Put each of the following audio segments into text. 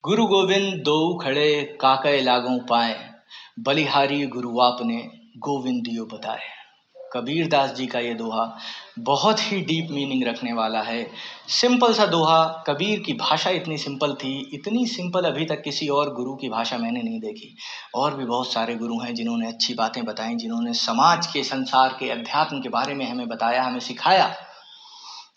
गुरु गोविंद दोऊ खड़े काकय लागों पाए, बलिहारी गुरु आपने गोविंदियो बताए। कबीर दास जी का ये दोहा बहुत ही डीप मीनिंग रखने वाला है। सिंपल सा दोहा। कबीर की भाषा इतनी सिंपल थी, इतनी सिंपल अभी तक किसी और गुरु की भाषा मैंने नहीं देखी। और भी बहुत सारे गुरु हैं जिन्होंने अच्छी बातें बताई, जिन्होंने समाज के, संसार के, अध्यात्म के बारे में हमें बताया, हमें सिखाया,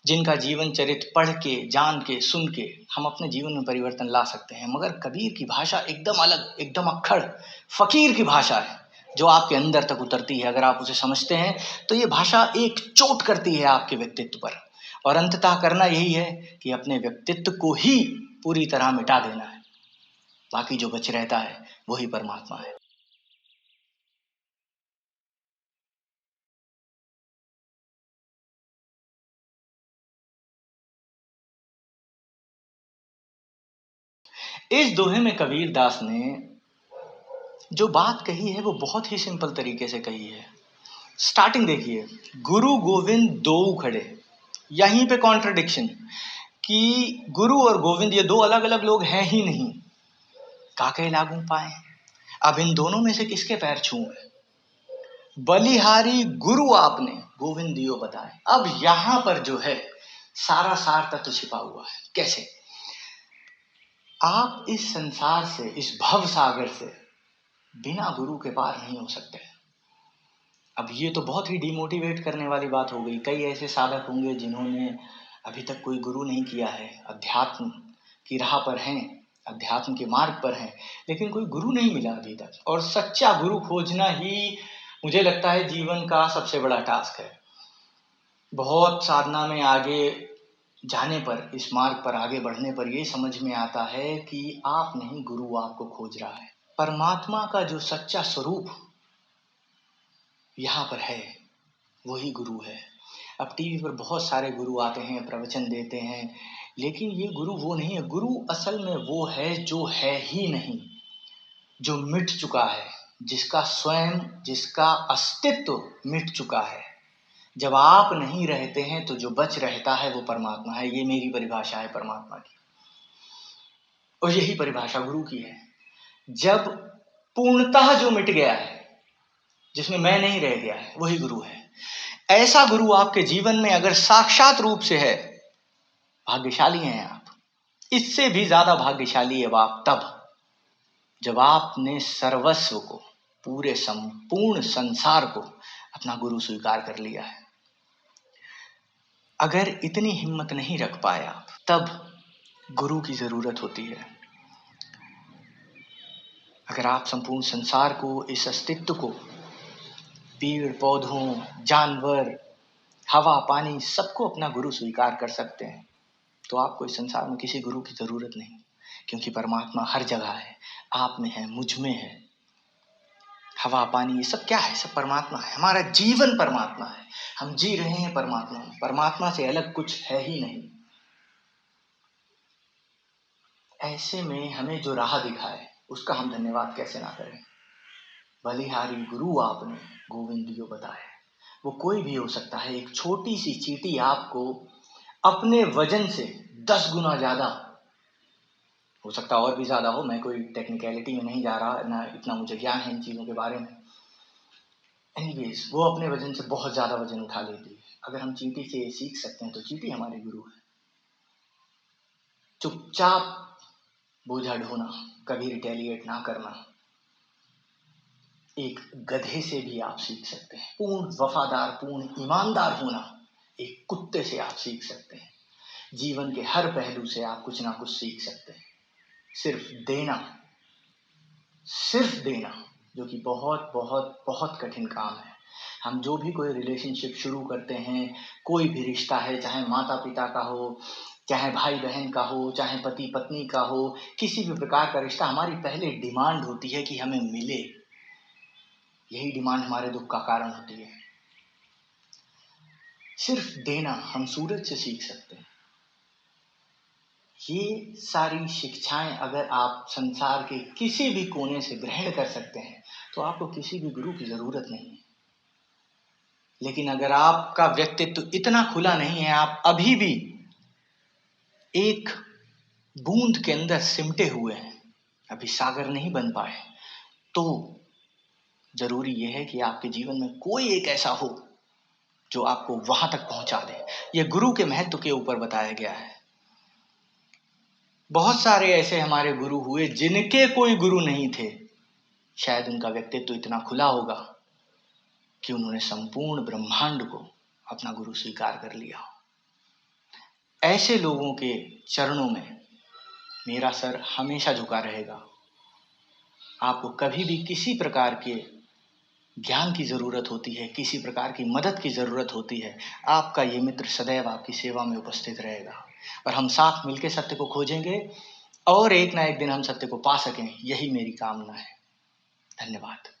जिनका जीवन चरित्र पढ़ के, जान के, सुन के हम अपने जीवन में परिवर्तन ला सकते हैं। मगर कबीर की भाषा एकदम अलग, एकदम अक्खड़ फकीर की भाषा है, जो आपके अंदर तक उतरती है। अगर आप उसे समझते हैं तो ये भाषा एक चोट करती है आपके व्यक्तित्व पर, और अंततः करना यही है कि अपने व्यक्तित्व को ही पूरी तरह मिटा देना है। बाकी जो बच रहता है वही परमात्मा है। इस दोहे में कबीर दास ने जो बात कही है वो बहुत ही सिंपल तरीके से कही है। स्टार्टिंग देखिए, गुरु गोविंद दो खड़े, यहीं पे कॉन्ट्रडिक्शन कि गुरु और गोविंद ये दो अलग अलग लोग हैं ही नहीं। काके लागू पाए, अब इन दोनों में से किसके पैर छूए? बलिहारी गुरु आपने गोविंद दियो बताए। अब यहां पर जो है सारा सार तत्व छिपा हुआ है। कैसे? आप इस संसार से, इस भव सागर से बिना गुरु के पार नहीं हो सकते। अब ये तो बहुत ही डिमोटिवेट करने वाली बात हो गई। कई ऐसे साधक होंगे जिन्होंने अभी तक कोई गुरु नहीं किया है, अध्यात्म की राह पर हैं, अध्यात्म के मार्ग पर हैं, लेकिन कोई गुरु नहीं मिला अभी तक। और सच्चा गुरु खोजना ही मुझे लगता है जीवन का सबसे बड़ा टास्क है। बहुत साधना में आगे जाने पर, इस मार्ग पर आगे बढ़ने पर ये समझ में आता है कि आप नहीं, गुरु आपको खोज रहा है। परमात्मा का जो सच्चा स्वरूप यहाँ पर है वही गुरु है। अब टीवी पर बहुत सारे गुरु आते हैं, प्रवचन देते हैं, लेकिन ये गुरु वो नहीं है। गुरु असल में वो है जो है ही नहीं, जो मिट चुका है, जिसका स्वयं, जिसका अस्तित्व मिट चुका है। जब आप नहीं रहते हैं तो जो बच रहता है वो परमात्मा है। ये मेरी परिभाषा है परमात्मा की, और यही परिभाषा गुरु की है। जब पूर्णतः जो मिट गया है, जिसमें मैं नहीं रह गया है, वही गुरु है। ऐसा गुरु आपके जीवन में अगर साक्षात रूप से है, भाग्यशाली हैं आप। इससे भी ज्यादा भाग्यशाली है आप तब जब आपने सर्वस्व को, पूरे संपूर्ण संसार को अपना गुरु स्वीकार कर लिया है। अगर इतनी हिम्मत नहीं रख पाए आप, तब गुरु की जरूरत होती है। अगर आप संपूर्ण संसार को, इस अस्तित्व को, पेड़ पौधों, जानवर, हवा, पानी, सबको अपना गुरु स्वीकार कर सकते हैं, तो आपको इस संसार में किसी गुरु की जरूरत नहीं, क्योंकि परमात्मा हर जगह है। आप में है, मुझ में है। हवा, पानी, ये सब क्या है? सब परमात्मा है। हमारा जीवन परमात्मा है। हम जी रहे हैं परमात्मा में। परमात्मा से अलग कुछ है ही नहीं। ऐसे में हमें जो राह दिखाए उसका हम धन्यवाद कैसे ना करें। बलिहारी गुरु आपने गोविंदियो बताए। वो कोई भी हो सकता है। एक छोटी सी चींटी आपको अपने वजन से 10 गुना ज्यादा, हो सकता और भी ज्यादा हो, मैं कोई टेक्निकलिटी में नहीं जा रहा, ना इतना मुझे ज्ञान है इन चीजों के बारे में। एनीवेज, वो अपने वजन से बहुत ज्यादा वजन उठा लेती है। अगर हम चींटी से सीख सकते हैं तो चींटी हमारी गुरु है। चुपचाप बोझा ढोना, कभी रिटेलिएट ना करना, एक गधे से भी आप सीख सकते हैं। पूर्ण वफादार, पूर्ण ईमानदार होना एक कुत्ते से आप सीख सकते हैं। जीवन के हर पहलू से आप कुछ ना कुछ सीख सकते हैं। सिर्फ देना, सिर्फ देना, जो कि बहुत बहुत बहुत कठिन काम है। हम जो भी कोई रिलेशनशिप शुरू करते हैं, कोई भी रिश्ता है, चाहे माता पिता का हो, चाहे भाई बहन का हो, चाहे पति पत्नी का हो, किसी भी प्रकार का रिश्ता, हमारी पहले डिमांड होती है कि हमें मिले। यही डिमांड हमारे दुख का कारण होती है। सिर्फ देना हम सूरज से सीख सकते हैं। ये सारी शिक्षाएं अगर आप संसार के किसी भी कोने से ग्रहण कर सकते हैं तो आपको किसी भी गुरु की जरूरत नहीं है। लेकिन अगर आपका व्यक्तित्व इतना खुला नहीं है, आप अभी भी एक बूंद के अंदर सिमटे हुए हैं, अभी सागर नहीं बन पाए, तो जरूरी यह है कि आपके जीवन में कोई एक ऐसा हो जो आपको वहां तक पहुंचा दे। यह गुरु के महत्व के ऊपर बताया गया है। बहुत सारे ऐसे हमारे गुरु हुए जिनके कोई गुरु नहीं थे, शायद उनका व्यक्तित्व इतना खुला होगा कि उन्होंने संपूर्ण ब्रह्मांड को अपना गुरु स्वीकार कर लिया। ऐसे लोगों के चरणों में मेरा सर हमेशा झुका रहेगा। आपको कभी भी किसी प्रकार के ज्ञान की जरूरत होती है, किसी प्रकार की मदद की जरूरत होती है, आपका ये मित्र सदैव आपकी सेवा में उपस्थित रहेगा और हम साथ मिलकर सत्य को खोजेंगे और एक ना एक दिन हम सत्य को पा सकें, यही मेरी कामना है। धन्यवाद।